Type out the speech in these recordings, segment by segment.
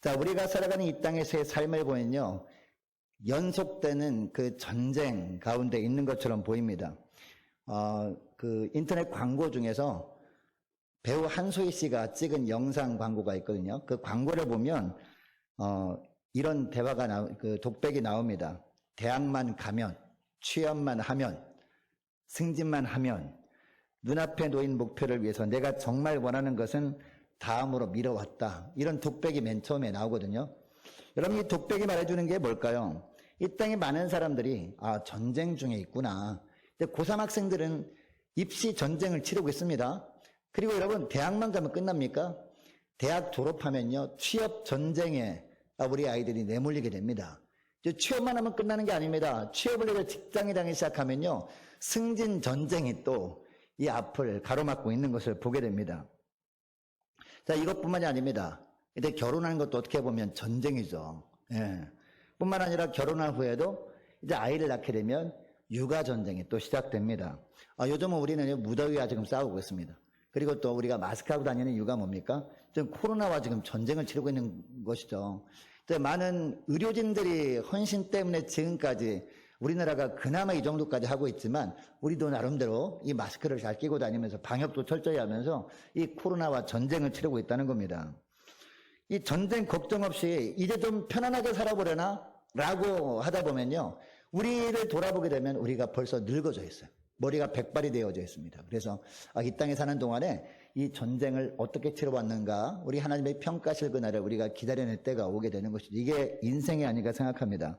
자, 우리가 살아가는 이 땅에서의 삶을 보면요, 연속되는 그 전쟁 가운데 있는 것처럼 보입니다. 그 인터넷 광고 중에서 배우 한소희 씨가 찍은 영상 광고가 있거든요. 그 광고를 보면 이런 대화가 그 독백이 나옵니다. 대학만 가면, 취업만 하면, 승진만 하면, 눈앞에 놓인 목표를 위해서 내가 정말 원하는 것은 다음으로 미뤄왔다. 이런 독백이 맨 처음에 나오거든요. 여러분, 이 독백이 말해주는 게 뭘까요? 이 땅에 많은 사람들이 전쟁 중에 있구나. 근데 고3 학생들은 입시 전쟁을 치르고 있습니다. 그리고 여러분, 대학만 가면 끝납니까? 대학 졸업하면요, 취업 전쟁에 우리 아이들이 내몰리게 됩니다. 취업만 하면 끝나는 게 아닙니다. 취업을 해서 직장에 다니기 시작하면요, 승진 전쟁이 또 이 앞을 가로막고 있는 것을 보게 됩니다. 자, 이것뿐만이 아닙니다. 근데 결혼하는 것도 어떻게 보면 전쟁이죠. 예. 뿐만 아니라 결혼한 후에도 이제 아이를 낳게 되면 육아 전쟁이 또 시작됩니다. 요즘은 우리는 무더위와 지금 싸우고 있습니다. 그리고 또 우리가 마스크하고 다니는 이유가 뭡니까? 지금 코로나와 지금 전쟁을 치르고 있는 것이죠. 많은 의료진들이 헌신 때문에 지금까지 우리나라가 그나마 이 정도까지 하고 있지만 우리도 나름대로 이 마스크를 잘 끼고 다니면서 방역도 철저히 하면서 이 코로나와 전쟁을 치르고 있다는 겁니다. 이 전쟁 걱정 없이 이제 좀 편안하게 살아보려나? 라고 하다 보면요, 우리를 돌아보게 되면 우리가 벌써 늙어져 있어요. 머리가 백발이 되어져 있습니다. 그래서 이 땅에 사는 동안에 이 전쟁을 어떻게 치러왔는가, 우리 하나님의 평가실 그날을 우리가 기다려낼 때가 오게 되는 것이죠. 이게 인생이 아닌가 생각합니다.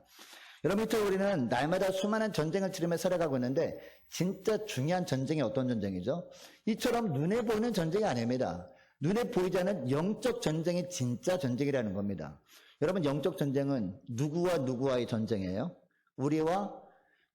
여러분, 우리는 날마다 수많은 전쟁을 치르며 살아가고 있는데 진짜 중요한 전쟁이 어떤 전쟁이죠? 이처럼 눈에 보이는 전쟁이 아닙니다. 눈에 보이지 않는 영적 전쟁이 진짜 전쟁이라는 겁니다. 여러분, 영적 전쟁은 누구와 누구와의 전쟁이에요? 우리와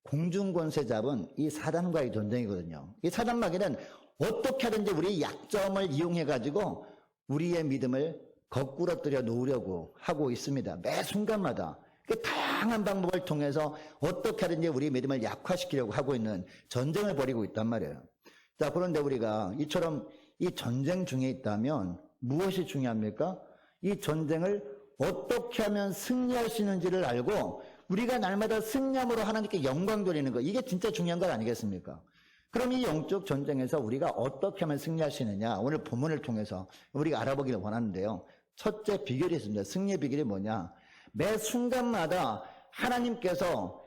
공중권세 잡은 이 사단과의 전쟁이거든요. 이 사단마귀는 어떻게 하든지 우리의 약점을 이용해가지고 우리의 믿음을 거꾸러뜨려 놓으려고 하고 있습니다. 매 순간마다. 다양한 방법을 통해서 어떻게 하든지 우리의 믿음을 약화시키려고 하고 있는 전쟁을 벌이고 있단 말이에요. 자, 그런데 우리가 이처럼 이 전쟁 중에 있다면 무엇이 중요합니까? 이 전쟁을 어떻게 하면 승리할 수 있는지를 알고 우리가 날마다 승리함으로 하나님께 영광 돌리는 것, 이게 진짜 중요한 것 아니겠습니까? 그럼 이 영적 전쟁에서 우리가 어떻게 하면 승리할 수 있느냐, 오늘 본문을 통해서 우리가 알아보기를 원하는데요. 첫째 비결이 있습니다. 승리의 비결이 뭐냐? 매 순간마다 하나님께서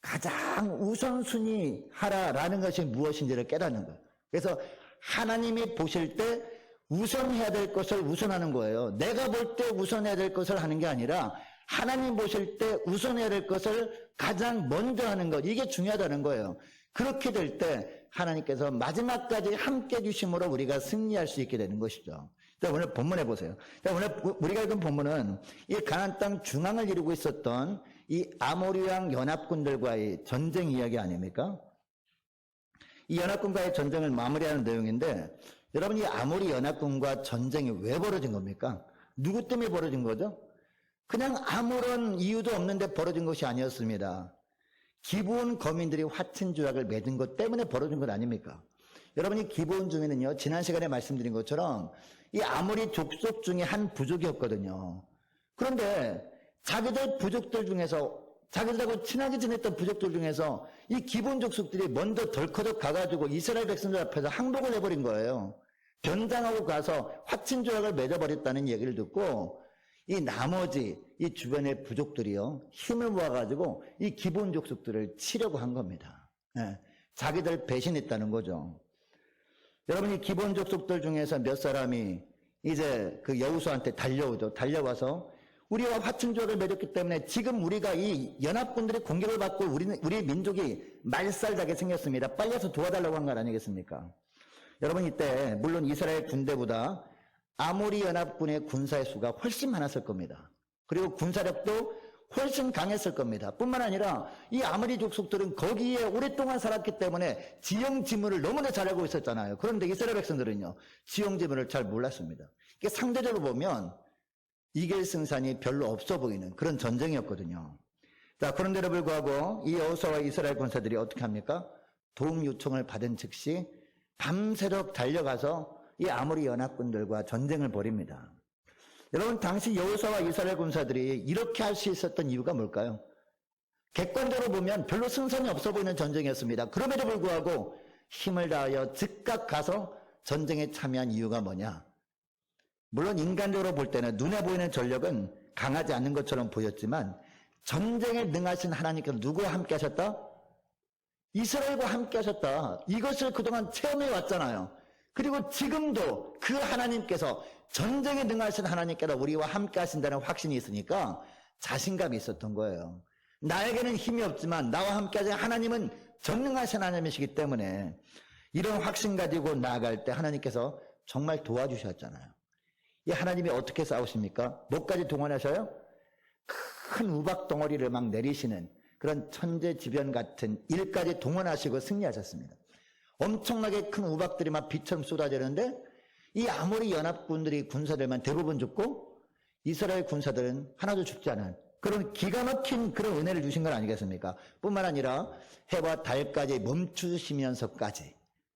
가장 우선순위 하라라는 것이 무엇인지를 깨닫는 거예요. 그래서 하나님이 보실 때 우선해야 될 것을 우선하는 거예요. 내가 볼 때 우선해야 될 것을 하는 게 아니라 하나님 보실 때 우선해야 될 것을 가장 먼저 하는 것, 이게 중요하다는 거예요. 그렇게 될 때 하나님께서 마지막까지 함께 해주심으로 우리가 승리할 수 있게 되는 것이죠. 자, 오늘 본문에 보세요. 자, 오늘 우리가 읽은 본문은 이 가나안 땅 중앙을 이루고 있었던 이 아모리 왕 연합군들과의 전쟁 이야기 아닙니까? 이 연합군과의 전쟁을 마무리하는 내용인데, 여러분, 이 아모리 연합군과 전쟁이 왜 벌어진 겁니까? 누구 때문에 벌어진 거죠? 그냥 아무런 이유도 없는데 벌어진 것이 아니었습니다. 기브온 거민들이 화친 조약을 맺은 것 때문에 벌어진 것 아닙니까? 여러분이 기브온 중에는요, 지난 시간에 말씀드린 것처럼 이 아모리 족속 중에 한 부족이었거든요. 그런데 자기들 부족들 중에서, 자기들하고 친하게 지냈던 부족들 중에서 이 기브온 족속들이 먼저 덜커덕 가가지고 이스라엘 백성들 앞에서 항복을 해버린 거예요. 변장하고 가서 화친 조약을 맺어버렸다는 얘기를 듣고 이 나머지 이 주변의 부족들이요, 힘을 모아가지고 이 기브온 족속들을 치려고 한 겁니다. 예, 자기들 배신했다는 거죠. 여러분이 기브온 족속들 중에서 몇 사람이 이제 그 여호수아한테 달려오죠. 달려와서 우리와 화친 조약을 맺었기 때문에 지금 우리가 이 연합군들의 공격을 받고 우리 민족이 말살나게 생겼습니다. 빨리 와서 도와달라고 한 건 아니겠습니까? 여러분, 이때 물론 이스라엘 군대보다 아모리 연합군의 군사의 수가 훨씬 많았을 겁니다. 그리고 군사력도 훨씬 강했을 겁니다. 뿐만 아니라 이 아모리 족속들은 거기에 오랫동안 살았기 때문에 지형지물을 너무나 잘 알고 있었잖아요. 그런데 이스라엘 백성들은요, 지형지물을 잘 몰랐습니다. 이게 상대적으로 보면 이길 승산이 별로 없어 보이는 그런 전쟁이었거든요. 자, 그런데도 불구하고 이 여호수아와 이스라엘 군사들이 어떻게 합니까? 도움 요청을 받은 즉시 밤새도록 달려가서 이 아모리 연합군들과 전쟁을 벌입니다. 여러분, 당시 여호수아와 이스라엘 군사들이 이렇게 할 수 있었던 이유가 뭘까요? 객관적으로 보면 별로 승산이 없어 보이는 전쟁이었습니다. 그럼에도 불구하고 힘을 다하여 즉각 가서 전쟁에 참여한 이유가 뭐냐? 물론 인간적으로 볼 때는 눈에 보이는 전력은 강하지 않는 것처럼 보였지만 전쟁에 능하신 하나님께서 누구와 함께 하셨다? 이스라엘과 함께 하셨다. 이것을 그동안 체험해 왔잖아요. 그리고 지금도 그 하나님께서 전쟁에 능하신 하나님께서 우리와 함께 하신다는 확신이 있으니까 자신감이 있었던 거예요. 나에게는 힘이 없지만 나와 함께 하신 하나님은 전능하신 하나님이시기 때문에 이런 확신 가지고 나아갈 때 하나님께서 정말 도와주셨잖아요. 이 하나님이 어떻게 싸우십니까? 뭐까지 동원하셔요? 큰 우박 덩어리를 막 내리시는 그런 천재지변 같은 일까지 동원하시고 승리하셨습니다. 엄청나게 큰 우박들이 막 비처럼 쏟아지는데 이 아모리 연합군들이 군사들만 대부분 죽고 이스라엘 군사들은 하나도 죽지 않은 그런 기가 막힌 그런 은혜를 주신 건 아니겠습니까? 뿐만 아니라 해와 달까지 멈추시면서까지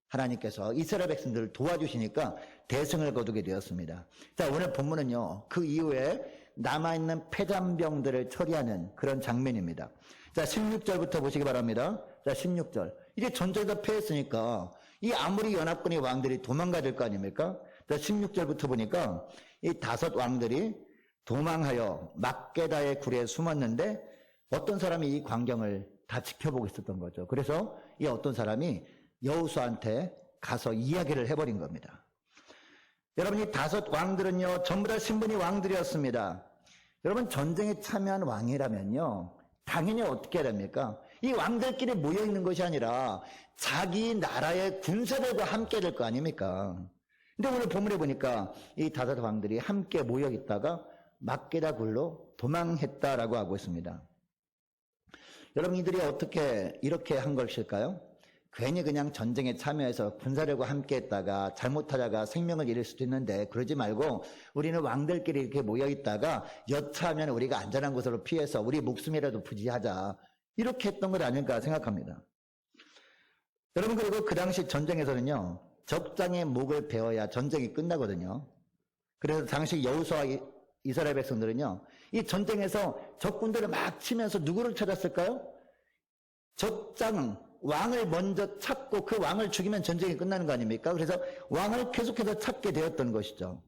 하나님께서 이스라엘 백성들을 도와주시니까 대승을 거두게 되었습니다. 자, 오늘 본문은요, 그 이후에 남아있는 패잔병들을 처리하는 그런 장면입니다. 자, 16절부터 보시기 바랍니다. 자, 16절. 이제 전쟁에서 패했으니까 이 아모리 연합군의 왕들이 도망가야 될 거 아닙니까? 자, 16절부터 보니까 이 5 왕들이 도망하여 막게다의 굴에 숨었는데 어떤 사람이 이 광경을 다 지켜보고 있었던 거죠. 그래서 이 어떤 사람이 여호수아한테 가서 이야기를 해버린 겁니다. 여러분, 이 5 왕들은요, 전부 다 신분이 왕들이었습니다. 여러분, 전쟁에 참여한 왕이라면요, 당연히 어떻게 해야 됩니까? 이 왕들끼리 모여있는 것이 아니라 자기 나라의 군사들과 함께 될 거 아닙니까? 근데 오늘 본문에 보니까 이 5 왕들이 함께 모여있다가 막게다 굴로 도망했다라고 하고 있습니다. 여러분, 이들이 어떻게 이렇게 한 것일까요? 괜히 그냥 전쟁에 참여해서 군사들과 함께 했다가 잘못하다가 생명을 잃을 수도 있는데 그러지 말고 우리는 왕들끼리 이렇게 모여있다가 여차하면 우리가 안전한 곳으로 피해서 우리 목숨이라도 부지하자, 이렇게 했던 것 아닐까 생각합니다. 여러분, 그리고 그 당시 전쟁에서는요, 적장의 목을 베어야 전쟁이 끝나거든요. 그래서 당시 여호수아 이스라엘 백성들은요, 이 전쟁에서 적군들을 막 치면서 누구를 찾았을까요? 적장 왕을 먼저 찾고 그 왕을 죽이면 전쟁이 끝나는 거 아닙니까? 그래서 왕을 계속해서 찾게 되었던 것이죠.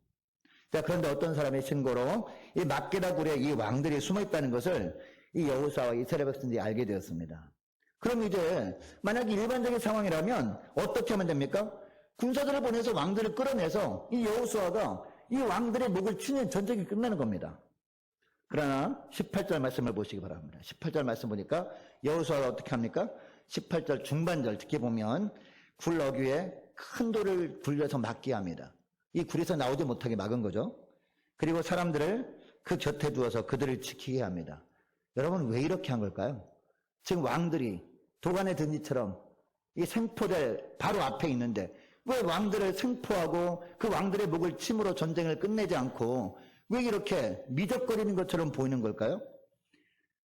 자, 그런데 어떤 사람의 신고로 이 막게다 굴에 이 왕들이 숨어 있다는 것을 이 여호수아와 이스라엘 백성들이 알게 되었습니다. 그럼 이제 만약에 일반적인 상황이라면 어떻게 하면 됩니까? 군사들을 보내서 왕들을 끌어내서 이 여호수아가 이 왕들의 목을 치면 전쟁이 끝나는 겁니다. 그러나 18절 말씀을 보시기 바랍니다. 18절 말씀 보니까 여호수아가 어떻게 합니까? 18절 중반절 특히 보면 굴 어귀에 큰 돌을 굴려서 막게 합니다. 이 굴에서 나오지 못하게 막은 거죠. 그리고 사람들을 그 곁에 두어서 그들을 지키게 합니다. 여러분, 왜 이렇게 한 걸까요? 지금 왕들이 도간에 든 이처럼 이 생포될 바로 앞에 있는데 왜 왕들을 생포하고 그 왕들의 목을 침으로 전쟁을 끝내지 않고 왜 이렇게 미적거리는 것처럼 보이는 걸까요?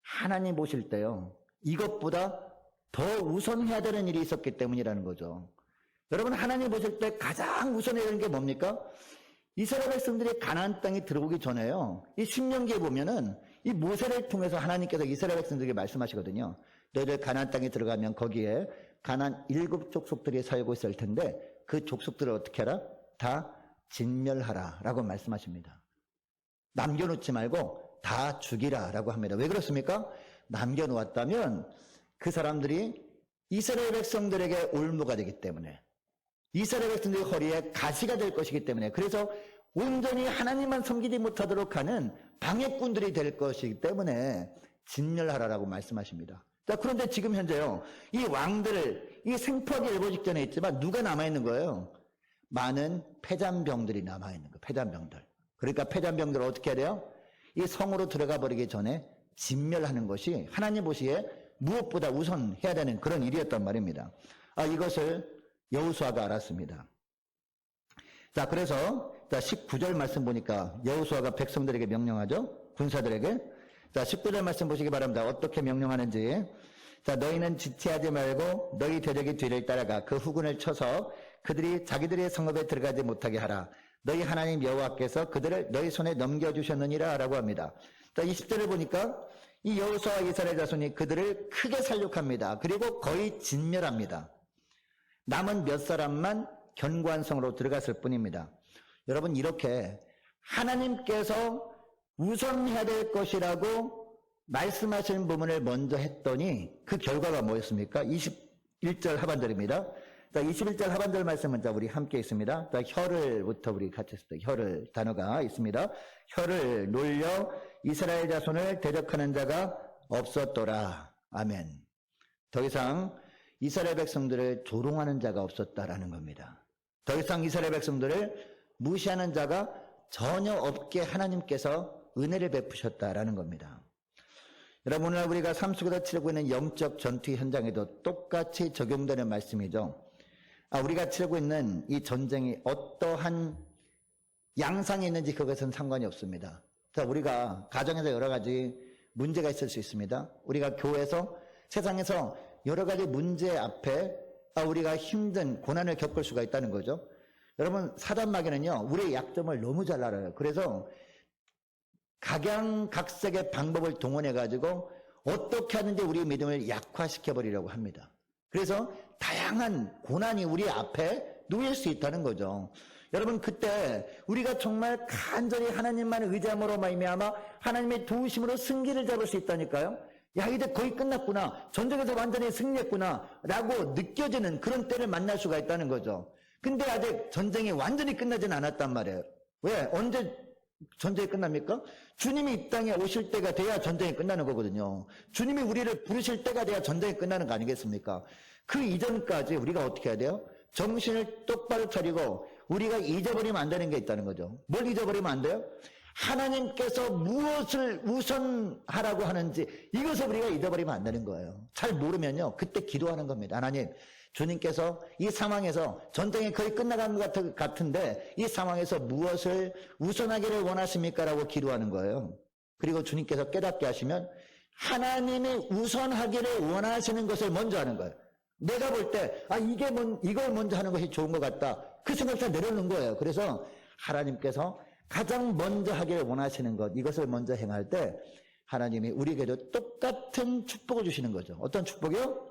하나님 보실 때요, 이것보다 더 우선해야 되는 일이 있었기 때문이라는 거죠. 여러분, 하나님 보실 때 가장 우선해야 되는 게 뭡니까? 이스라엘 백성들이 가나안 땅에 들어오기 전에요, 이 신명기에 보면은 이 모세를 통해서 하나님께서 이스라엘 백성들에게 말씀하시거든요. 너희들 가나안 땅에 들어가면 거기에 가나안 7 족속들이 살고 있을 텐데 그 족속들을 어떻게 하라? 다 진멸하라 라고 말씀하십니다. 남겨놓지 말고 다 죽이라 라고 합니다. 왜 그렇습니까? 남겨놓았다면 그 사람들이 이스라엘 백성들에게 올무가 되기 때문에, 이스라엘 백성들의 허리에 가시가 될 것이기 때문에, 그래서 온전히 하나님만 섬기지 못하도록 하는 방해꾼들이 될 것이기 때문에 진멸하라라고 말씀하십니다. 자, 그런데 지금 현재요, 이 왕들을 이 생포하기 일보 직전에 있지만 누가 남아있는 거예요? 많은 패잔병들이 남아있는 거예요. 패잔병들. 그러니까 패잔병들을 어떻게 해야 돼요? 이 성으로 들어가 버리기 전에 진멸하는 것이 하나님 보시기에 무엇보다 우선해야 되는 그런 일이었단 말입니다. 이것을 여호수아가 알았습니다. 자, 그래서 19절 말씀 보니까 여호수아가 백성들에게 명령하죠. 군사들에게. 자, 19절 말씀 보시기 바랍니다. 어떻게 명령하는지. 자, 너희는 지체하지 말고 너희 대적의 뒤를 따라가 그 후군을 쳐서 그들이 자기들의 성읍에 들어가지 못하게 하라. 너희 하나님 여호와께서 그들을 너희 손에 넘겨주셨느니라 라고 합니다. 자, 20절을 보니까 이 여호수아와 이스라엘 자손이 그들을 크게 살육합니다. 그리고 거의 진멸합니다. 남은 몇 사람만 견고한 성으로 들어갔을 뿐입니다. 여러분, 이렇게 하나님께서 우선해야 될 것이라고 말씀하시는 부분을 먼저 했더니 그 결과가 뭐였습니까? 21절 하반절입니다. 자, 21절 하반절 말씀은 자, 우리 함께 있습니다. 자, 혀를부터 우리 같이 했을 때 혀를 단어가 있습니다. 혀를 놀려 이스라엘 자손을 대적하는 자가 없었더라. 아멘. 더 이상 이스라엘 백성들을 조롱하는 자가 없었다라는 겁니다. 더 이상 이스라엘 백성들을 무시하는 자가 전혀 없게 하나님께서 은혜를 베푸셨다라는 겁니다. 여러분, 오늘 우리가 삶 속에서 치르고 있는 영적 전투 현장에도 똑같이 적용되는 말씀이죠. 우리가 치르고 있는 이 전쟁이 어떠한 양상이 있는지 그것은 상관이 없습니다. 자, 우리가 가정에서 여러 가지 문제가 있을 수 있습니다. 우리가 교회에서 세상에서 여러 가지 문제 앞에 우리가 힘든 고난을 겪을 수가 있다는 거죠. 여러분, 사단 마귀는요, 우리의 약점을 너무 잘 알아요. 그래서 각양각색의 방법을 동원해가지고 어떻게 하든지 우리의 믿음을 약화시켜버리려고 합니다. 그래서 다양한 고난이 우리 앞에 놓일 수 있다는 거죠. 여러분, 그때 우리가 정말 간절히 하나님만 의지함으로 말미암아 하나님의 도우심으로 승기를 잡을 수 있다니까요. 야, 이제 거의 끝났구나, 전쟁에서 완전히 승리했구나 라고 느껴지는 그런 때를 만날 수가 있다는 거죠. 근데 아직 전쟁이 완전히 끝나진 않았단 말이에요. 왜? 언제 전쟁이 끝납니까? 주님이 이 땅에 오실 때가 돼야 전쟁이 끝나는 거거든요. 주님이 우리를 부르실 때가 돼야 전쟁이 끝나는 거 아니겠습니까? 그 이전까지 우리가 어떻게 해야 돼요? 정신을 똑바로 차리고 우리가 잊어버리면 안 되는 게 있다는 거죠. 뭘 잊어버리면 안 돼요? 하나님께서 무엇을 우선하라고 하는지 이것을 우리가 잊어버리면 안 되는 거예요. 잘 모르면요, 그때 기도하는 겁니다. 하나님, 주님께서 이 상황에서 전쟁이 거의 끝나간 것 같은데 이 상황에서 무엇을 우선하기를 원하십니까? 라고 기도하는 거예요. 그리고 주님께서 깨닫게 하시면 하나님이 우선하기를 원하시는 것을 먼저 하는 거예요. 내가 볼 때 이걸 먼저 하는 것이 좋은 것 같다, 그 생각 다 내려놓는 거예요. 그래서 하나님께서 가장 먼저 하기를 원하시는 것, 이것을 먼저 행할 때 하나님이 우리에게도 똑같은 축복을 주시는 거죠. 어떤 축복이요?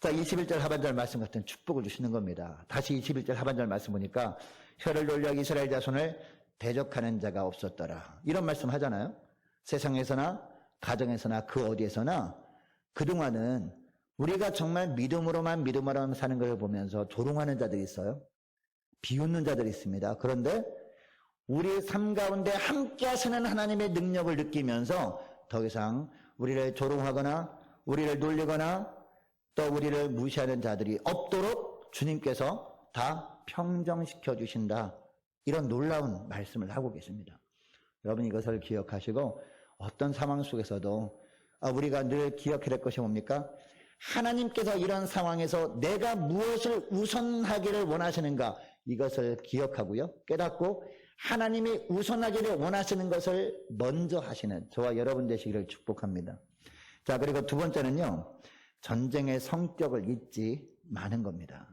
자, 21절 하반절 말씀 같은 축복을 주시는 겁니다. 다시 21절 하반절 말씀 보니까 혀를 놀려 이스라엘 자손을 대적하는 자가 없었더라, 이런 말씀 하잖아요. 세상에서나 가정에서나 그 어디에서나 그동안은 우리가 정말 믿음으로만 사는 걸 보면서 조롱하는 자들이 있어요. 비웃는 자들이 있습니다. 그런데 우리 삶 가운데 함께 하시는 하나님의 능력을 느끼면서 더 이상 우리를 조롱하거나 우리를 놀리거나 또 우리를 무시하는 자들이 없도록 주님께서 다 평정시켜 주신다, 이런 놀라운 말씀을 하고 계십니다. 여러분, 이것을 기억하시고 어떤 상황 속에서도 우리가 늘 기억해야 될 것이 뭡니까? 하나님께서 이런 상황에서 내가 무엇을 우선하기를 원하시는가, 이것을 기억하고요, 깨닫고 하나님이 우선하기를 원하시는 것을 먼저 하시는 저와 여러분 되시기를 축복합니다. 자, 그리고 두 번째는요, 전쟁의 성격을 잊지 마는 겁니다.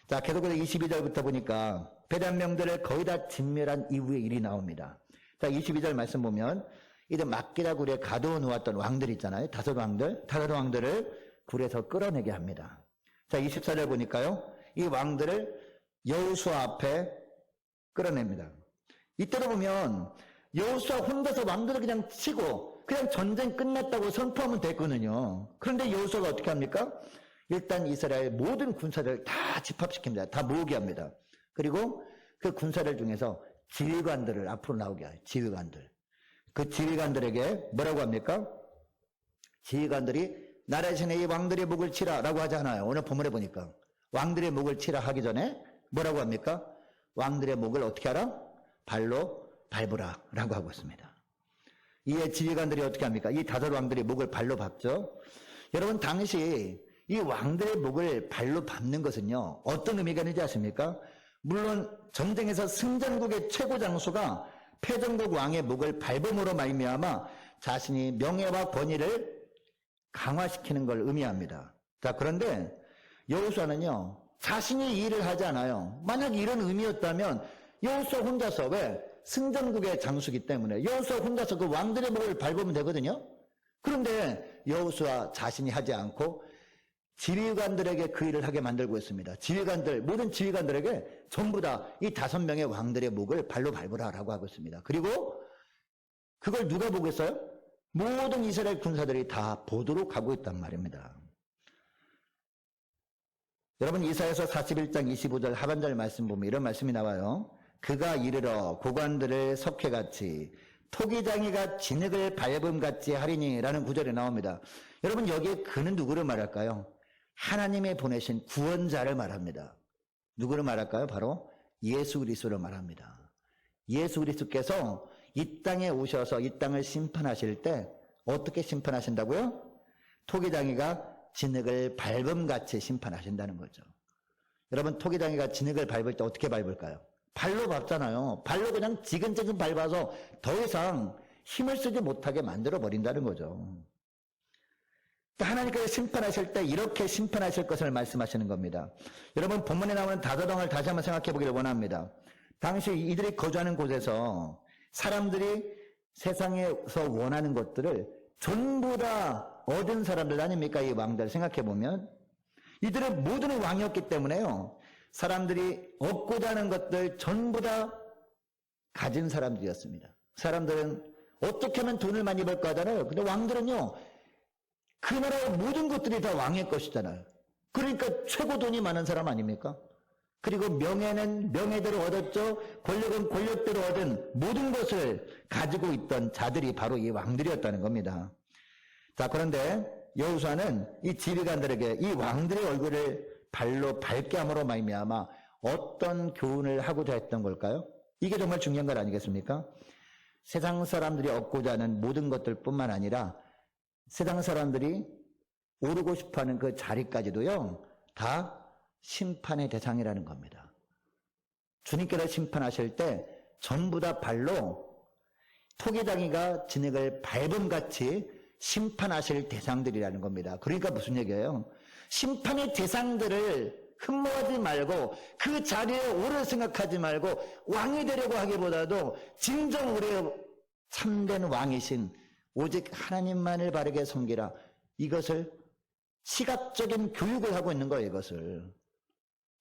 자, 계속해서 22절부터 보니까 베단명들을 거의 다 진멸한 이후의 일이 나옵니다. 자, 22절 말씀 보면 이제 막기라 굴에 가두어 놓았던 왕들 있잖아요. 다섯 왕들을 굴에서 끌어내게 합니다. 자, 24절 보니까요, 이 왕들을 여호수아 앞에 끌어냅니다. 이때로 보면 여호수아 혼자서 왕들을 그냥 치고 그냥 전쟁 끝났다고 선포하면 됐거든요. 그런데 여호수아가 어떻게 합니까? 일단 이스라엘 모든 군사를 다 집합시킵니다. 다 모으게 합니다. 그리고 그 군사들 중에서 지휘관들을 앞으로 나오게 해요. 지휘관들. 그 지휘관들에게 뭐라고 합니까? 지휘관들이 나라 대신에 이 왕들의 목을 치라 라고 하지 않아요. 오늘 본문에 보니까 왕들의 목을 치라 하기 전에 뭐라고 합니까? 왕들의 목을 어떻게 하라? 발로 밟으라 라고 하고 있습니다. 이에 지휘관들이 어떻게 합니까? 이 다섯 왕들이 목을 발로 밟죠. 여러분, 당시 이 왕들의 목을 발로 밟는 것은요, 어떤 의미가 있는지 아십니까? 물론 전쟁에서 승전국의 최고 장수가 패전국 왕의 목을 밟음으로 말미암아 자신이 명예와 권위를 강화시키는 걸 의미합니다. 자, 그런데 여호수아는요, 자신이 이 일을 하지 않아요. 만약 이런 의미였다면 여호수아 혼자서 왜? 승전국의 장수기 때문에 여호수아 혼자서 그 왕들의 목을 밟으면 되거든요. 그런데 여호수아 자신이 하지 않고 지휘관들에게 그 일을 하게 만들고 있습니다. 지휘관들, 모든 지휘관들에게 전부 다 이 5명의 왕들의 목을 발로 밟으라라고 하고 있습니다. 그리고 그걸 누가 보고 있어요? 모든 이스라엘 군사들이 다 보도록 하고 있단 말입니다. 여러분 이사야서 41장 25절 하반절 말씀 보면 이런 말씀이 나와요. 그가 이르러 고관들을 석회같이 토기장이가 진흙을 밟음같이 하리니 라는 구절이 나옵니다. 여러분 여기에 그는 누구를 말할까요? 하나님이 보내신 구원자를 말합니다. 누구를 말할까요? 바로 예수 그리스도를 말합니다. 예수 그리스도께서 이 땅에 오셔서 이 땅을 심판하실 때 어떻게 심판하신다고요? 토기장이가 진흙을 밟음같이 심판하신다는 거죠. 여러분 토기장이가 진흙을 밟을 때 어떻게 밟을까요? 발로 밟잖아요. 발로 그냥 지근지근 밟아서 더 이상 힘을 쓰지 못하게 만들어 버린다는 거죠. 하나님께서 심판하실 때 이렇게 심판하실 것을 말씀하시는 겁니다. 여러분 본문에 나오는 다더덩을 다시 한번 생각해 보기를 원합니다. 당시 이들이 거주하는 곳에서 사람들이 세상에서 원하는 것들을 전부 다 얻은 사람들 아닙니까? 이 왕들 생각해 보면 이들은 모두는 왕이었기 때문에요. 사람들이 얻고자 하는 것들 전부 다 가진 사람들이었습니다. 사람들은 어떻게 하면 돈을 많이 벌까 하잖아요. 근데 왕들은요. 그 나라의 모든 것들이 다 왕의 것이잖아요. 그러니까 최고 돈이 많은 사람 아닙니까? 그리고 명예는 명예대로 얻었죠. 권력은 권력대로 얻은 모든 것을 가지고 있던 자들이 바로 이 왕들이었다는 겁니다. 자, 그런데 여호수아는 이 지휘관들에게 이 왕들의 얼굴을 발로 밟게 함으로 말미암아 어떤 교훈을 하고자 했던 걸까요? 이게 정말 중요한 것 아니겠습니까? 세상 사람들이 얻고자 하는 모든 것들 뿐만 아니라 세상 사람들이 오르고 싶어하는 그 자리까지도요 다 심판의 대상이라는 겁니다. 주님께서 심판하실 때 전부 다 발로 토기장이가 진흙을 밟음같이 심판하실 대상들이라는 겁니다. 그러니까 무슨 얘기예요? 심판의 대상들을 흠모하지 말고 그 자리에 오를 생각하지 말고 왕이 되려고 하기보다도 진정 우리의 참된 왕이신 오직 하나님만을 바르게 섬기라. 이것을 시각적인 교육을 하고 있는 거예요. 이것을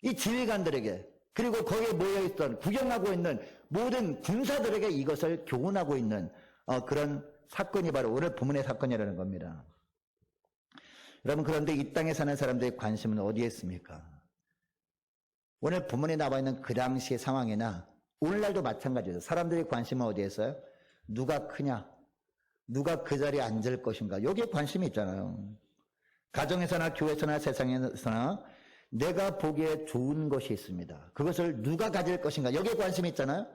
이 지휘관들에게 그리고 거기에 모여있던 구경하고 있는 모든 군사들에게 이것을 교훈하고 있는 그런 사건이 바로 오늘 본문의 사건이라는 겁니다. 여러분 그런데 이 땅에 사는 사람들의 관심은 어디에 있습니까? 오늘 본문에 나와 있는 그 당시의 상황이나 오늘날도 마찬가지예요. 사람들의 관심은 어디에 있어요? 누가 크냐? 누가 그 자리에 앉을 것인가? 여기에 관심이 있잖아요. 가정에서나 교회에서나 세상에서나 내가 보기에 좋은 것이 있습니다. 그것을 누가 가질 것인가? 여기에 관심이 있잖아요.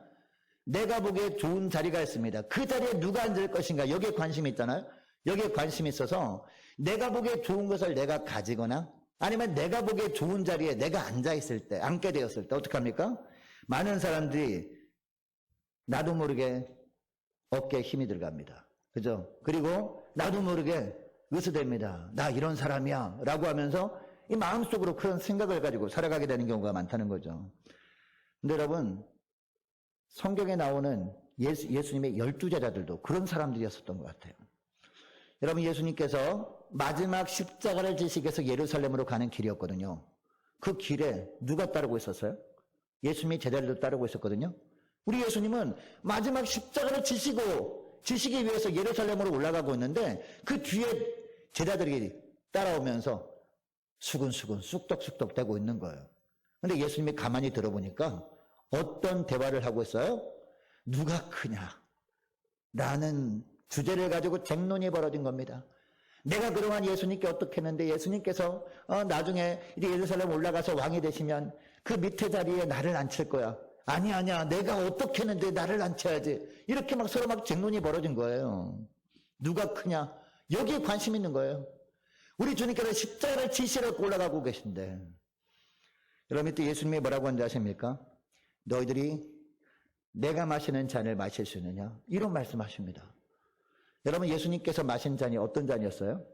내가 보기에 좋은 자리가 있습니다. 그 자리에 누가 앉을 것인가? 여기에 관심이 있잖아요. 여기에 관심이 있어서 내가 보기에 좋은 것을 내가 가지거나 아니면 내가 보기에 좋은 자리에 내가 앉아있을 때, 앉게 되었을 때 어떻게 합니까? 많은 사람들이 나도 모르게 어깨에 힘이 들어갑니다. 그죠? 그리고 나도 모르게 으스댑니다. 나 이런 사람이야 라고 하면서 이 마음속으로 그런 생각을 가지고 살아가게 되는 경우가 많다는 거죠. 근데 여러분 성경에 나오는 예수님의 12제자들도 그런 사람들이었었던 것 같아요. 여러분 예수님께서 마지막 십자가를 지시기 위해서 예루살렘으로 가는 길이었거든요. 그 길에 누가 따르고 있었어요? 예수님이 제자들도 따르고 있었거든요. 우리 예수님은 마지막 십자가를 지시기 위해서 예루살렘으로 올라가고 있는데 그 뒤에 제자들이 따라오면서 수근수근 쑥덕쑥덕 대고 있는 거예요. 근데 예수님이 가만히 들어보니까 어떤 대화를 하고 있어요? 누가 크냐? 라는 주제를 가지고 쟁론이 벌어진 겁니다. 내가 그동안 예수님께 어떻게 했는데 예수님께서 나중에 이제 예루살렘 올라가서 왕이 되시면 그 밑에 자리에 나를 앉힐 거야. 아니야 내가 어떻게 했는데 나를 앉혀야지. 이렇게 막 서로 막 쟁론이 벌어진 거예요. 누가 크냐? 여기에 관심 있는 거예요. 우리 주님께서 십자가를 지시러 올라가고 계신데 여러분 또 예수님이 뭐라고 하는지 아십니까? 너희들이 내가 마시는 잔을 마실 수 있느냐? 이런 말씀하십니다. 여러분 예수님께서 마신 잔이 어떤 잔이었어요?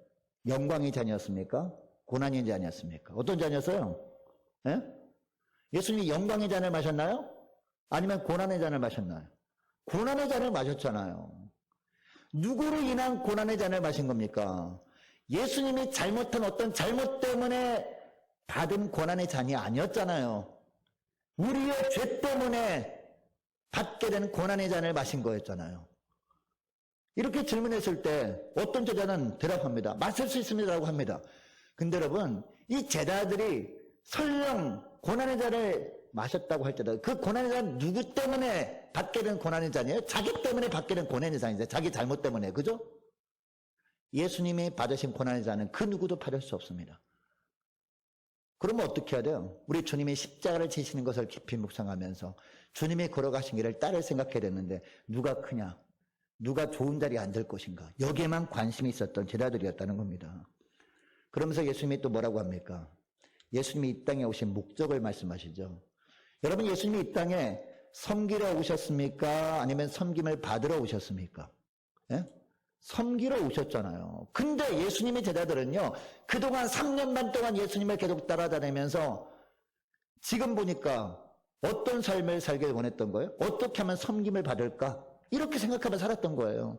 영광의 잔이었습니까? 고난의 잔이었습니까? 어떤 잔이었어요? 예? 예수님이 영광의 잔을 마셨나요? 아니면 고난의 잔을 마셨나요? 고난의 잔을 마셨잖아요. 누구로 인한 고난의 잔을 마신 겁니까? 예수님이 잘못한 어떤 잘못 때문에 받은 고난의 잔이 아니었잖아요. 우리의 죄 때문에 받게 된 고난의 잔을 마신 거였잖아요. 이렇게 질문했을 때 어떤 제자는 대답합니다. 마실 수 있습니다라고 합니다. 근데 여러분, 이 제자들이 설령 고난의 잔을 마셨다고 할지라도 그 고난의 잔 누구 때문에 받게 된 고난의 잔이에요? 자기 때문에 받게 된 고난의 잔이죠. 자기 잘못 때문에. 그죠? 예수님이 받으신 고난의 잔은 그 누구도 받을 수 없습니다. 그러면 어떻게 해야 돼요? 우리 주님이 십자가를 지시는 것을 깊이 묵상하면서 주님이 걸어가신 길을 따를 생각해야 되는데 누가 크냐? 누가 좋은 자리에 앉을 것인가? 여기에만 관심이 있었던 제자들이었다는 겁니다. 그러면서 예수님이 또 뭐라고 합니까? 예수님이 이 땅에 오신 목적을 말씀하시죠. 여러분, 예수님이 이 땅에 섬기러 오셨습니까? 아니면 섬김을 받으러 오셨습니까? 예? 섬기러 오셨잖아요. 근데 예수님의 제자들은요, 그동안 3년 반 동안 예수님을 계속 따라다니면서 지금 보니까 어떤 삶을 살길 원했던 거예요? 어떻게 하면 섬김을 받을까? 이렇게 생각하며 살았던 거예요.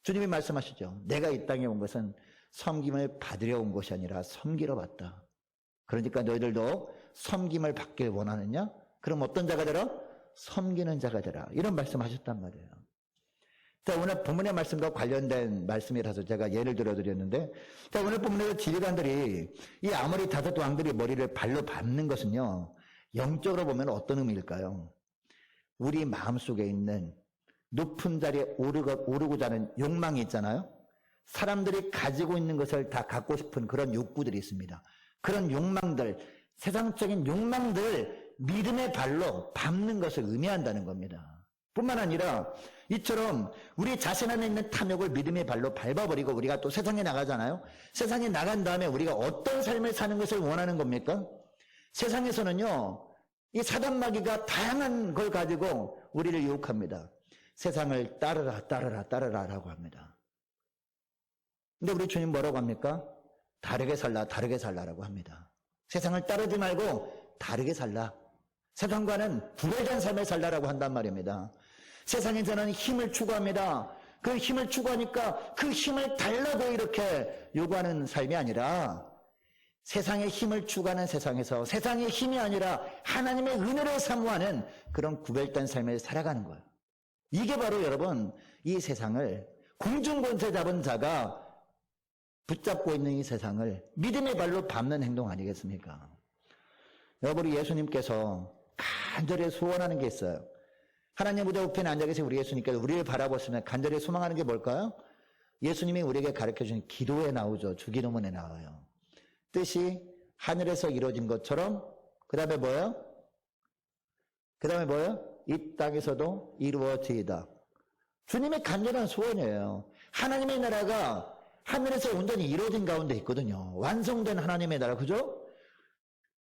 주님이 말씀하시죠. 내가 이 땅에 온 것은 섬김을 받으려 온 것이 아니라 섬기러 왔다. 그러니까 너희들도 섬김을 받길 원하느냐? 그럼 어떤 자가 되라? 섬기는 자가 되라. 이런 말씀하셨단 말이에요. 자, 오늘 본문의 말씀과 관련된 말씀이라서 제가 예를 들어드렸는데, 자, 오늘 본문에서 지휘관들이 이 아모리 다섯 왕들이 머리를 발로 밟는 것은요, 영적으로 보면 어떤 의미일까요? 우리 마음속에 있는 높은 자리에 오르고자 하는 욕망이 있잖아요. 사람들이 가지고 있는 것을 다 갖고 싶은 그런 욕구들이 있습니다. 그런 욕망들, 세상적인 욕망들 믿음의 발로 밟는 것을 의미한다는 겁니다. 뿐만 아니라 이처럼 우리 자신 안에 있는 탐욕을 믿음의 발로 밟아버리고 우리가 또 세상에 나가잖아요. 세상에 나간 다음에 우리가 어떤 삶을 사는 것을 원하는 겁니까? 세상에서는요, 이 사단마귀가 다양한 걸 가지고 우리를 유혹합니다. 세상을 따르라라고 합니다. 근데 우리 주님 뭐라고 합니까? 다르게 살라라고 합니다. 세상을 따르지 말고 다르게 살라. 세상과는 구별된 삶을 살라라고 한단 말입니다. 세상에서는 힘을 추구합니다. 그 힘을 추구하니까 그 힘을 달라고 이렇게 요구하는 삶이 아니라 세상의 힘을 추구하는 세상에서 세상의 힘이 아니라 하나님의 은혜를 사모하는 그런 구별된 삶을 살아가는 거예요. 이게 바로 여러분, 이 세상을 공중권세 잡은 자가 붙잡고 있는 이 세상을 믿음의 발로 밟는 행동 아니겠습니까? 여러분, 우리 예수님께서 간절히 소원하는 게 있어요. 하나님 무대 우편에 앉아 계신 우리 예수님께서 우리를 바라보시면 간절히 소망하는 게 뭘까요? 예수님이 우리에게 가르쳐준 기도에 나오죠. 주기도문에 나와요. 뜻이 하늘에서 이루어진 것처럼 그 다음에 뭐예요? 이 땅에서도 이루어지이다. 주님의 간절한 소원이에요. 하나님의 나라가 하늘에서 온전히 이루어진 가운데 있거든요. 완성된 하나님의 나라, 그죠?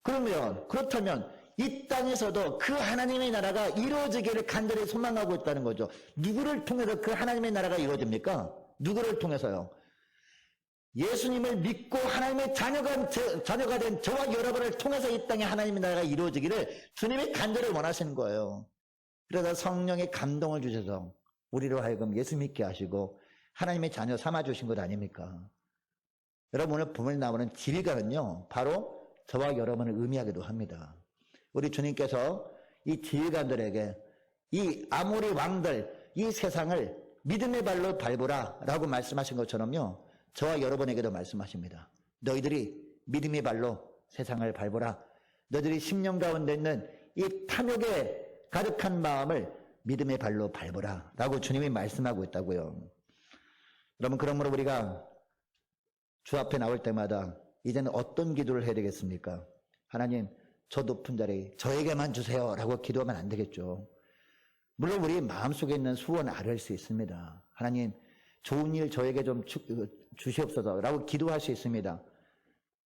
그렇다면 이 땅에서도 그 하나님의 나라가 이루어지기를 간절히 소망하고 있다는 거죠. 누구를 통해서 그 하나님의 나라가 이루어집니까? 누구를 통해서요? 예수님을 믿고 하나님의 자녀가 된 저와 여러분을 통해서 이 땅에 하나님의 나라가 이루어지기를 주님이 간절히 원하시는 거예요. 그래서 성령의 감동을 주셔서 우리로 하여금 예수 믿게 하시고 하나님의 자녀 삼아주신 것 아닙니까? 여러분, 오늘 본문에 나오는 지휘관은요, 바로 저와 여러분을 의미하기도 합니다. 우리 주님께서 이 지휘관들에게 이 아모리 왕들, 이 세상을 믿음의 발로 밟으라 라고 말씀하신 것처럼요, 저와 여러분에게도 말씀하십니다. 너희들이 믿음의 발로 세상을 밟으라. 너희들이 심령 가운데 있는 이 탐욕에 가득한 마음을 믿음의 발로 밟으라 라고 주님이 말씀하고 있다고요. 여러분, 그러므로 우리가 주 앞에 나올 때마다 이제는 어떤 기도를 해야 되겠습니까? 하나님, 저 높은 자리 저에게만 주세요 라고 기도하면 안 되겠죠. 물론 우리 마음속에 있는 소원을 알 수 있습니다. 하나님, 좋은 일 저에게 좀 주시옵소서 라고 기도할 수 있습니다.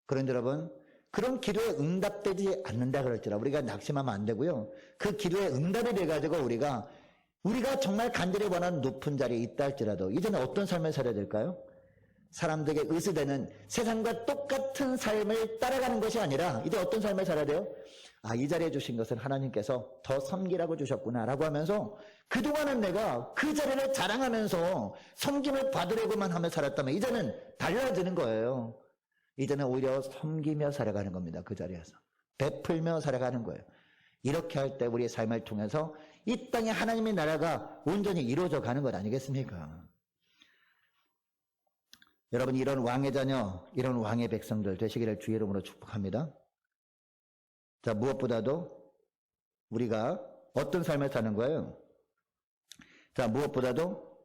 그런데 여러분, 그런 기도에 응답되지 않는다 그럴지라 우리가 낙심하면 안 되고요. 그 기도에 응답이 돼가지고 우리가 정말 간절히 원하는 높은 자리에 있다 할지라도 이제는 어떤 삶을 살아야 될까요? 사람들에게 의지되는 세상과 똑같은 삶을 따라가는 것이 아니라 이제 어떤 삶을 살아야 돼요? 이 자리에 주신 것은 하나님께서 더 섬기라고 주셨구나라고 하면서 그동안은 내가 그 자리를 자랑하면서 섬김을 받으려고만 하며 살았다면 이제는 달라지는 거예요. 이제는 오히려 섬기며 살아가는 겁니다. 그 자리에서. 베풀며 살아가는 거예요. 이렇게 할 때 우리의 삶을 통해서 이 땅에 하나님의 나라가 온전히 이루어져 가는 것 아니겠습니까? 여러분, 이런 왕의 자녀, 이런 왕의 백성들 되시기를 주의 이름으로 축복합니다. 자, 무엇보다도 우리가 어떤 삶을 사는 거예요? 자, 무엇보다도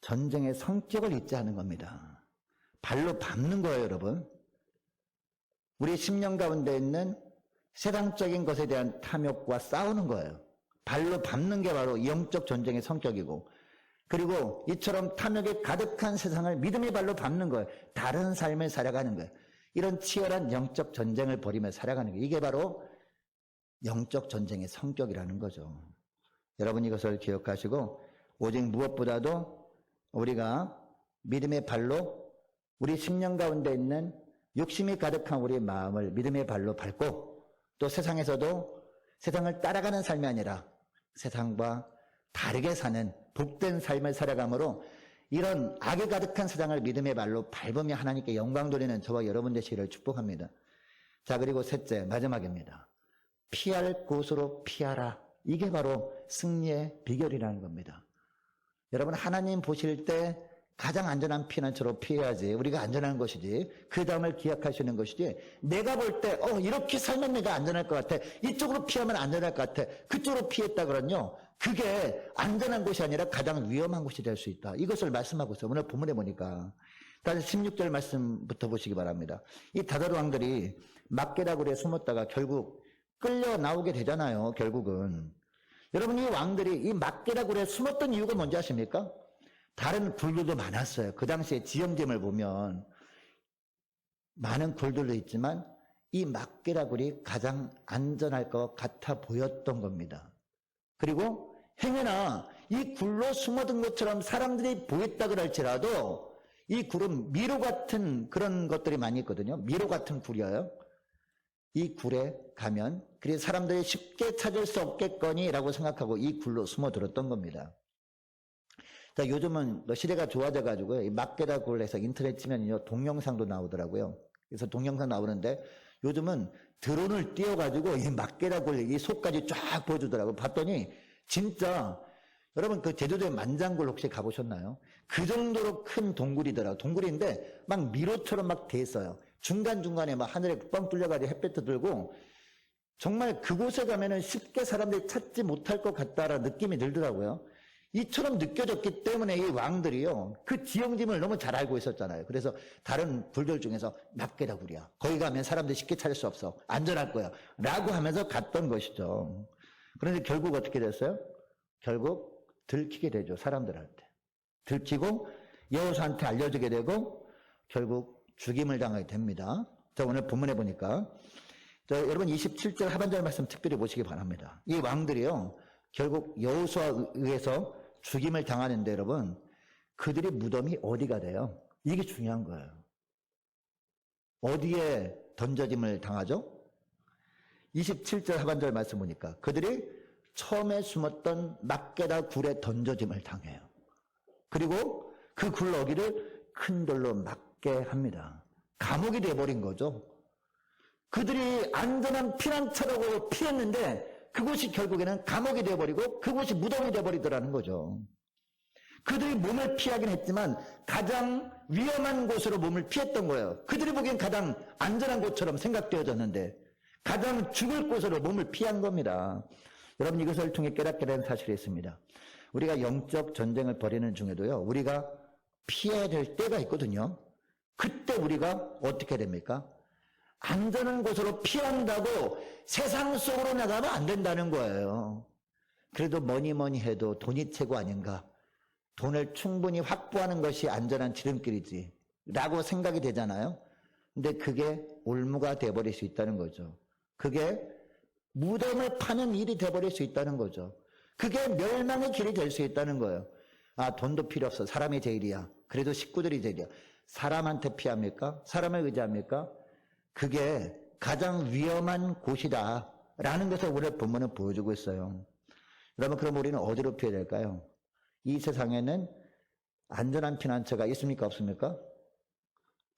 전쟁의 성격을 잊지 않은 겁니다. 발로 밟는 거예요, 여러분. 우리 심령 가운데 있는 세상적인 것에 대한 탐욕과 싸우는 거예요. 발로 밟는 게 바로 영적 전쟁의 성격이고, 그리고 이처럼 탐욕에 가득한 세상을 믿음의 발로 밟는 거예요. 다른 삶을 살아가는 거예요. 이런 치열한 영적 전쟁을 벌이며 살아가는 거예요. 이게 바로 영적 전쟁의 성격이라는 거죠. 여러분, 이것을 기억하시고 오직 무엇보다도 우리가 믿음의 발로 우리 심령 가운데 있는 욕심이 가득한 우리의 마음을 믿음의 발로 밟고, 또 세상에서도 세상을 따라가는 삶이 아니라 세상과 다르게 사는 복된 삶을 살아감으로 이런 악이 가득한 세상을 믿음의 발로 밟으며 하나님께 영광 돌리는 저와 여러분 되시기를 축복합니다. 자, 그리고 셋째, 마지막입니다. 피할 곳으로 피하라. 이게 바로 승리의 비결이라는 겁니다. 여러분, 하나님 보실 때 가장 안전한 피난처로 피해야지 우리가 안전한 것이지, 그 다음을 기약하시는 것이지, 내가 볼 때 이렇게 살면 내가 안전할 것 같아, 이쪽으로 피하면 안전할 것 같아, 그쪽으로 피했다 그러면요, 그게 안전한 곳이 아니라 가장 위험한 곳이 될 수 있다. 이것을 말씀하고 있어요. 오늘 본문에 보니까. 다시 16절 말씀부터 보시기 바랍니다. 이 다다르 왕들이 막게다굴에 숨었다가 결국 끌려 나오게 되잖아요. 결국은. 여러분, 이 왕들이 이 막게다굴에 숨었던 이유가 뭔지 아십니까? 다른 굴들도 많았어요. 그 당시에 지형짐을 보면 많은 굴들도 있지만 이 막게다굴이 가장 안전할 것 같아 보였던 겁니다. 그리고 행여나 이 굴로 숨어든 것처럼 사람들이 보였다 그럴지라도 이 굴은 미로 같은 그런 것들이 많이 있거든요. 미로 같은 굴이에요. 이 굴에 가면 그래서 사람들이 쉽게 찾을 수 없겠거니라고 생각하고 이 굴로 숨어들었던 겁니다. 자, 요즘은 시대가 좋아져가지고요, 이 막게다굴에서 인터넷 치면요, 동영상도 나오더라고요. 그래서 동영상 나오는데 요즘은 드론을 띄워가지고 이 막게다굴 이 속까지 쫙 보여주더라고요. 봤더니 진짜, 여러분 그 제주도의 만장굴 혹시 가보셨나요? 그 정도로 큰 동굴이더라고요. 동굴인데 막 미로처럼 막 돼 있어요. 중간중간에 막 하늘에 뻥 뚫려가지고 햇볕도 들고, 정말 그곳에 가면은 쉽게 사람들이 찾지 못할 것 같다라는 느낌이 들더라고요. 이처럼 느껴졌기 때문에 이 왕들이요, 그 지형짐을 너무 잘 알고 있었잖아요. 그래서 다른 굴들 중에서 막게다굴이야, 거기 가면 사람들이 쉽게 찾을 수 없어, 안전할 거야 라고 하면서 갔던 것이죠. 그런데 결국 어떻게 됐어요? 결국 들키게 되죠. 사람들한테 들키고 여호수아한테 알려지게 되고 결국 죽임을 당하게 됩니다. 자, 오늘 본문에 보니까 여러분 27절 하반절 말씀 특별히 보시기 바랍니다. 이 왕들이요, 결국 여호수아에 의해서 죽임을 당하는데 여러분, 그들의 무덤이 어디가 돼요? 이게 중요한 거예요. 어디에 던져짐을 당하죠? 27절 하반절 말씀 보니까 그들이 처음에 숨었던 막게다 굴에 던져짐을 당해요. 그리고 그 굴러기를 큰 돌로 막게 합니다. 감옥이 되어버린 거죠. 그들이 안전한 피난처라고 피했는데 그곳이 결국에는 감옥이 되어버리고 그곳이 무덤이 되어버리더라는 거죠. 그들이 몸을 피하긴 했지만 가장 위험한 곳으로 몸을 피했던 거예요. 그들이 보기엔 가장 안전한 곳처럼 생각되어졌는데 가장 죽을 곳으로 몸을 피한 겁니다. 여러분, 이것을 통해 깨닫게 된 사실이 있습니다. 우리가 영적 전쟁을 벌이는 중에도요, 우리가 피해야 될 때가 있거든요. 그때 우리가 어떻게 됩니까? 안전한 곳으로 피한다고 세상 속으로 나가면 안 된다는 거예요. 그래도 뭐니 해도 돈이 최고 아닌가, 돈을 충분히 확보하는 것이 안전한 지름길이지 라고 생각이 되잖아요. 근데 그게 올무가 돼버릴 수 있다는 거죠. 그게 무덤을 파는 일이 돼버릴 수 있다는 거죠. 그게 멸망의 길이 될 수 있다는 거예요. 돈도 필요 없어, 사람이 제일이야, 그래도 식구들이 제일이야. 사람한테 피합니까? 사람을 의지합니까? 그게 가장 위험한 곳이다 라는 것을 우리 본문은 보여주고 있어요. 여러분, 그럼 우리는 어디로 피해야 될까요? 이 세상에는 안전한 피난처가 있습니까? 없습니까?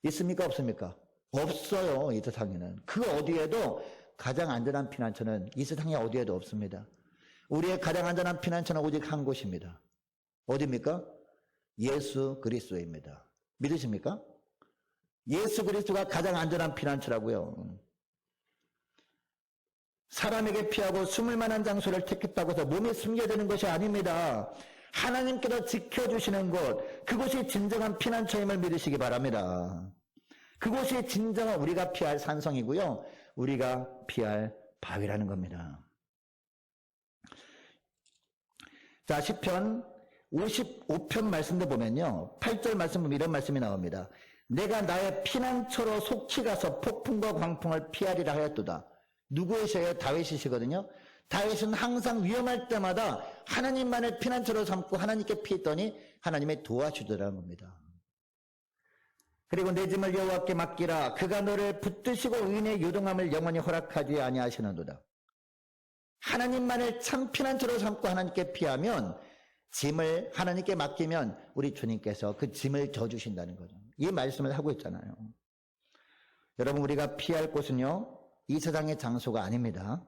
있습니까? 없습니까? 없어요. 이 세상에는. 그 어디에도 가장 안전한 피난처는 이 세상에 어디에도 없습니다. 우리의 가장 안전한 피난처는 오직 한 곳입니다. 어디입니까? 예수 그리스도입니다. 믿으십니까? 예수 그리스도가 가장 안전한 피난처라고요. 사람에게 피하고 숨을 만한 장소를 택했다고 해서 몸이 숨겨지는 것이 아닙니다. 하나님께서 지켜주시는 곳, 그곳이 진정한 피난처임을 믿으시기 바랍니다. 그곳이 진정한 우리가 피할 산성이고요. 우리가 피할 바위라는 겁니다. 자, 시편 55편 말씀도 보면요. 8절 말씀 보면 이런 말씀이 나옵니다. 내가 나의 피난처로 속히 가서 폭풍과 광풍을 피하리라 하였도다. 누구이셔요? 다윗이시거든요. 다윗은 항상 위험할 때마다 하나님만을 피난처로 삼고 하나님께 피했더니 하나님의 도와주더라는 겁니다. 그리고 내 짐을 여호와께 맡기라. 그가 너를 붙드시고 의인의 요동함을 영원히 허락하지 아니하시는도다. 하나님만을 참 피난처로 삼고 하나님께 피하면, 짐을 하나님께 맡기면 우리 주님께서 그 짐을 져주신다는 거죠. 이 말씀을 하고 있잖아요. 여러분, 우리가 피할 곳은요, 이 세상의 장소가 아닙니다.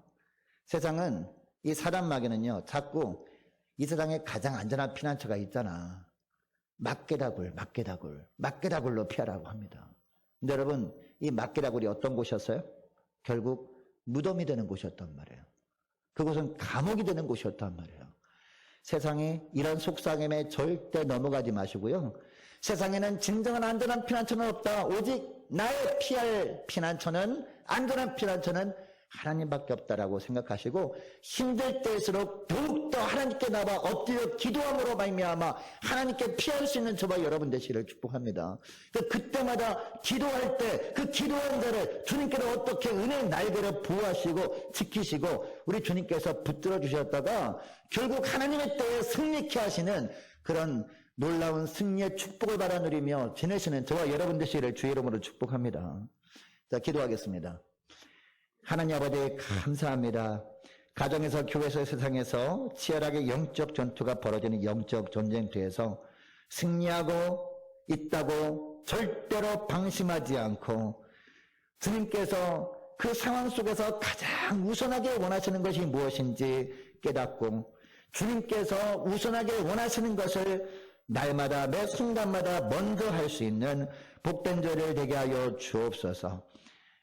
세상은, 이 사단마귀는요, 자꾸 이 세상에 가장 안전한 피난처가 있잖아. 막게다굴로 피하라고 합니다. 근데 여러분, 이 막게다굴이 어떤 곳이었어요? 결국 무덤이 되는 곳이었단 말이에요. 그곳은 감옥이 되는 곳이었단 말이에요. 세상에 이런 속삭임에 절대 넘어가지 마시고요. 세상에는 진정한 안전한 피난처는 없다. 오직 나의 피할 피난처는, 안전한 피난처는 하나님밖에 없다라고 생각하시고, 힘들 때일수록 더욱더 하나님께 나와 엎드려 기도함으로 말미암아 하나님께 피할 수 있는 저와 여러분 되시기를 축복합니다. 그때마다 기도할 때 그 기도한 자를 주님께서 어떻게 은혜의 날개로 보호하시고 지키시고 우리 주님께서 붙들어 주셨다가 결국 하나님의 때에 승리케 하시는 그런 놀라운 승리의 축복을 받아 누리며 지내시는 저와 여러분 되시기를 주의 이름으로 축복합니다. 자, 기도하겠습니다. 하나님 아버지, 감사합니다. 가정에서, 교회에서, 세상에서 치열하게 영적 전투가 벌어지는 영적 전쟁터에서 승리하고 있다고 절대로 방심하지 않고, 주님께서 그 상황 속에서 가장 우선하게 원하시는 것이 무엇인지 깨닫고, 주님께서 우선하게 원하시는 것을 날마다 매 순간마다 먼저 할 수 있는 복된 저를 되게 하여 주옵소서.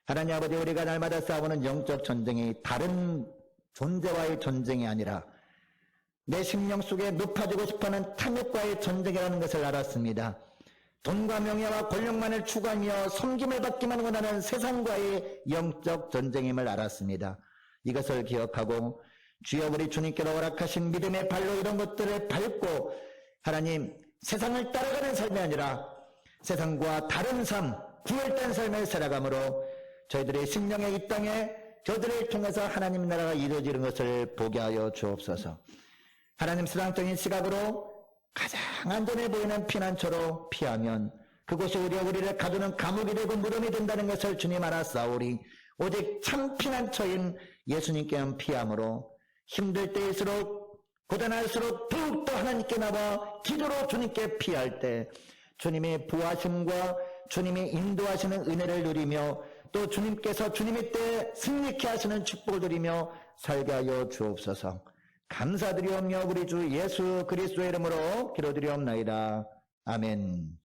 하나님 아버지, 우리가 날마다 싸우는 영적 전쟁이 다른 존재와의 전쟁이 아니라 내 심령 속에 높아지고 싶어하는 탐욕과의 전쟁이라는 것을 알았습니다. 돈과 명예와 권력만을 추구하며 섬김을 받기만 원하는 세상과의 영적 전쟁임을 알았습니다. 이것을 기억하고 주여 우리 주님께로 허락하신 믿음의 발로 이런 것들을 밟고 하나님, 세상을 따라가는 삶이 아니라 세상과 다른 삶, 구별된 삶을 살아가므로 저희들의 심령의 이 땅에 저들을 통해서 하나님 나라가 이루어지는 것을 보게 하여 주옵소서. 하나님, 세상적인 시각으로 가장 안전해 보이는 피난처로 피하면 그곳이 우리를 가두는 감옥이 되고 무덤이 된다는 것을 주님 알았사오니 오직 참 피난처인 예수님께만 피함으로 힘들 때일수록, 고단할수록 더욱더 하나님께 나와 기도로 주님께 피할 때 주님의 보호하심과 주님의 인도하시는 은혜를 누리며 또 주님께서 주님의 때에 승리케 하시는 축복을 누리며 살게 하여 주옵소서. 감사드리오며 우리 주 예수 그리스도의 이름으로 기도드리옵나이다. 아멘.